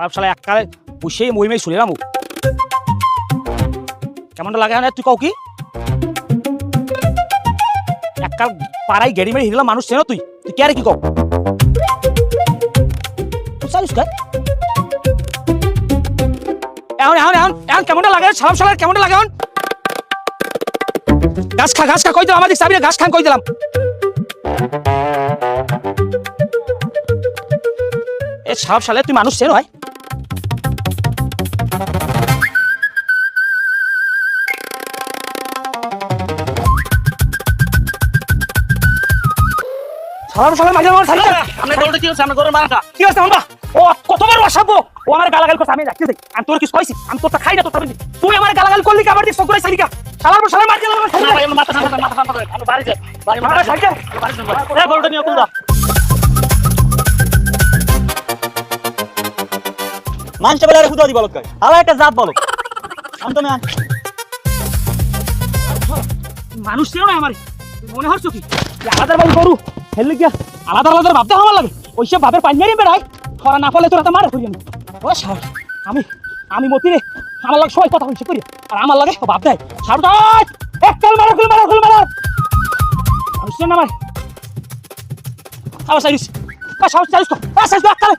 খারাপ শালা এককালে বসেই মহিমাই শুনিলাম কেমনটা লাগে না তুই কাউ কি এককাল পাড়ায় গেড়ি মেরে হিরলাম মানুষ চেনো তুই তুই কে আর কি কও এখন এখন এখন এখন কেমনটা লাগে সালাম সালার কেমনটা লাগে এখন ঘাস খা কই দিলাম আমাদের চাবি ঘাস খান কই দিলাম এ সালাম সালে তুই মানুষ চেনো হয় সালাম সালাম মাঝে আমার থাকি আমরা দৌড়তে কি হচ্ছে আমরা গরুর মারাটা কি হচ্ছে আমরা ও কতবার বসাবো ও আমার গালাগাল করছে আমি রাখতে দেই আমি তোর কিছু কইছি আমি তোরটা খাই না তোরটা তুই আমার গালাগাল করলি কি আমার দিক সকুরাই সালিকা সালাম সালাম মার গেল না ভাই মাথা ঠান্ডা আমি বাড়ি যাই বাড়ি মাথা সাইকেল বাড়ি যাই এ গরুটা নিয়ে কোন দা মানছে বলে আর খুদা দি বলক গায় আলা একটা জাত বলো আমি তো না মানুষ চেনো না আমার মনে হচ্ছে কি আলাদা বাড়ি গরু হেললে গিয়া আলাদা আলাদা ভাবতে আমার লাগে ওইসব ভাবের পানি মেরে বেড়াই খরা না ফলে তোরা তো মারে করি ও সার আমি মতি রে আমার লাগে সবাই কথা কইছে করি আর আমার লাগে ভাব দেয় সার দাই একটাল মারা খুল মারা মানুষ চেনো না আমার আবার সাইরিস সাইরিস একটালে